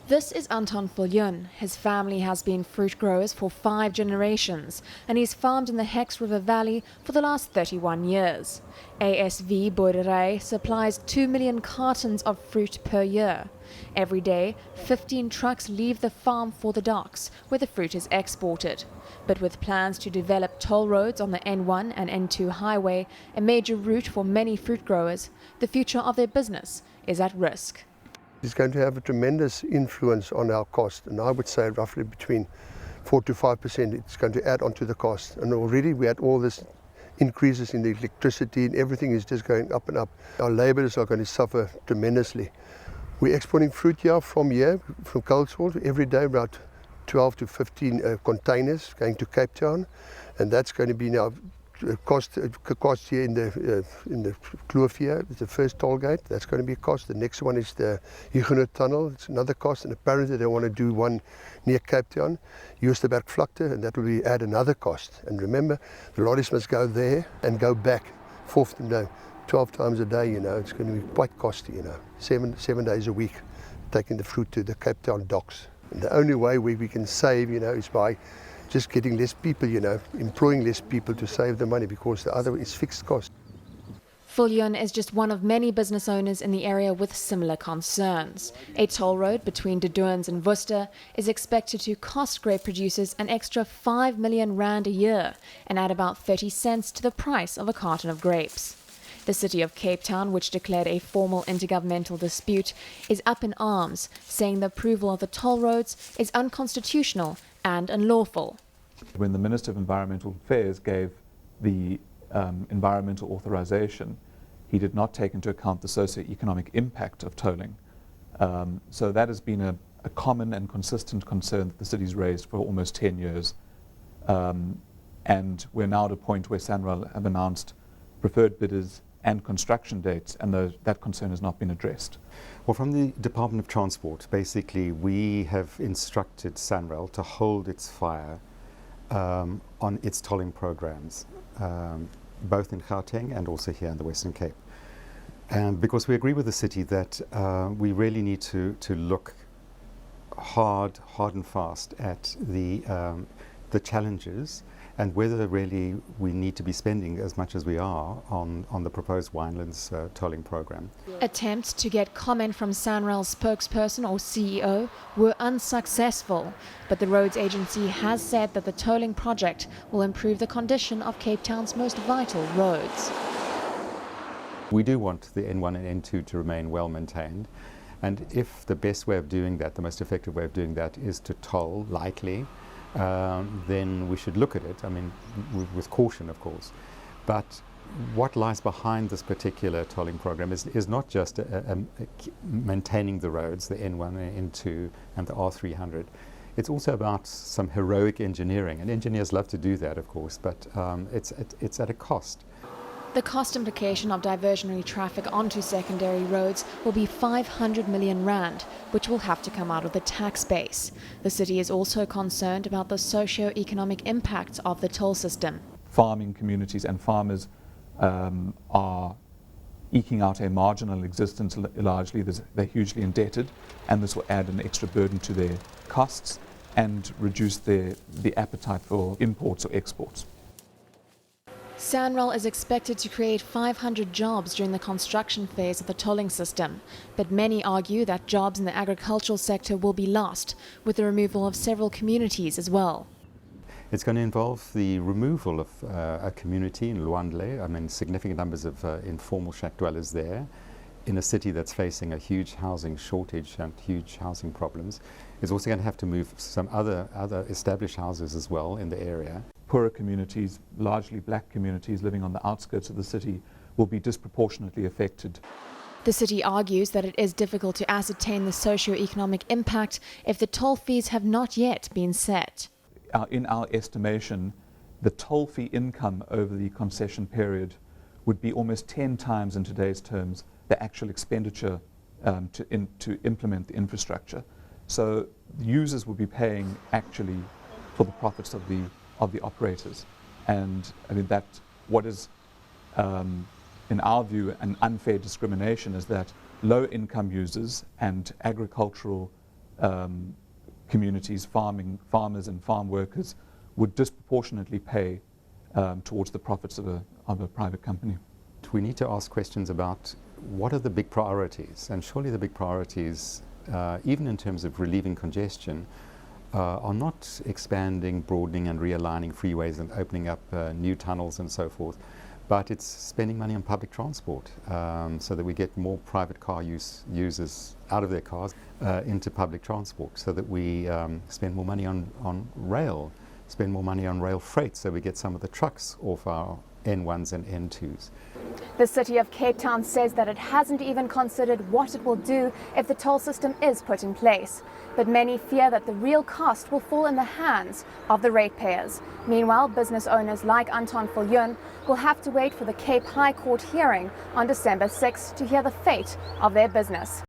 This is Anton Viljoen. His family has been fruit growers for 5 generations, and he's farmed in the Hex River Valley for the last 31 years. ASV Boerdery supplies 2 million cartons of fruit per year. Every day, 15 trucks leave the farm for the docks, where the fruit is exported. But with plans to develop toll roads on the N1 and N2 highway, a major route for many fruit growers, the future of their business is at risk. It's going to have a tremendous influence on our cost, and I would say roughly between 4 to 5% it's going to add onto the cost. And already we had all this increases in the electricity, and everything is just going up and up. Our labourers are going to suffer tremendously. We're exporting fruit here, from Colesville, every day about 12 to 15 containers going to Cape Town, and that's going to be now cost here in the Kloof here. It's the first toll gate. That's going to be a cost. The next one is the Huguenot Tunnel. It's another cost, and apparently they want to do one near Cape Town, Joosterberg-Vlakte, and that will add another cost. And remember, the lorries must go there and go back 12 times a day. It's going to be quite costly. 7 days a week, taking the fruit to the Cape Town docks. And the only way we can save, is by just getting less people, employing less people to save the money, because the other is fixed cost. Viljoen is just one of many business owners in the area with similar concerns. A toll road between De Doorns and Worcester is expected to cost grape producers an extra 5 million rand a year and add about 30 cents to the price of a carton of grapes. The city of Cape Town, which declared a formal intergovernmental dispute, is up in arms, saying the approval of the toll roads is unconstitutional and unlawful. When the Minister of Environmental Affairs gave the environmental authorization, he did not take into account the socio-economic impact of tolling. So that has been a common and consistent concern that the city's raised for almost 10 years. And we're now at a point where SANRAL have announced preferred bidders and construction dates, and that concern has not been addressed. Well, from the Department of Transport, basically we have instructed SANRAL to hold its fire on its tolling programs, both in Gauteng and also here in the Western Cape. Because we agree with the city that we really need to look hard and fast at the challenges and whether really we need to be spending as much as we are on the proposed Winelands tolling program. Attempts to get comment from SANRAL's spokesperson or CEO were unsuccessful, but the roads agency has said that the tolling project will improve the condition of Cape Town's most vital roads. We do want the N1 and N2 to remain well maintained, and if the best way of doing that, the most effective way of doing that is to toll lightly, then we should look at it, with caution of course. But what lies behind this particular tolling program is not just maintaining the roads, the N1 and N2 and the R300. It's also about some heroic engineering, and engineers love to do that of course, but it's at a cost. The cost implication of diversionary traffic onto secondary roads will be 500 million rand, which will have to come out of the tax base. The city is also concerned about the socio-economic impacts of the toll system. Farming communities and farmers are eking out a marginal existence largely. They're hugely indebted, and this will add an extra burden to their costs and reduce the appetite for imports or exports. SANRAL is expected to create 500 jobs during the construction phase of the tolling system, but many argue that jobs in the agricultural sector will be lost, with the removal of several communities as well. It's going to involve the removal of a community in Luandle, significant numbers of informal shack dwellers there, in a city that's facing a huge housing shortage and huge housing problems. It's also going to have to move some other established houses as well in the area. Poorer communities, largely black communities living on the outskirts of the city, will be disproportionately affected. The city argues that it is difficult to ascertain the socio-economic impact if the toll fees have not yet been set. In our estimation, the toll fee income over the concession period would be almost 10 times in today's terms the actual expenditure to implement the infrastructure. So the users will be paying actually for the profits of the operators, and that what is in our view an unfair discrimination is that low income users and agricultural communities, farmers and farm workers, would disproportionately pay towards the profits of a private company. We need to ask questions about what are the big priorities, and surely the big priorities, even in terms of relieving congestion, are not expanding, broadening and realigning freeways and opening up new tunnels and so forth, but it's spending money on public transport so that we get more private car users out of their cars into public transport, so that we spend more money on rail, spend more money on rail freight, so we get some of the trucks off our N1s and N2s. The City of Cape Town says that it hasn't even considered what it will do if the toll system is put in place. But many fear that the real cost will fall in the hands of the ratepayers. Meanwhile, business owners like Anton Viljoen will have to wait for the Cape High Court hearing on December 6 to hear the fate of their business.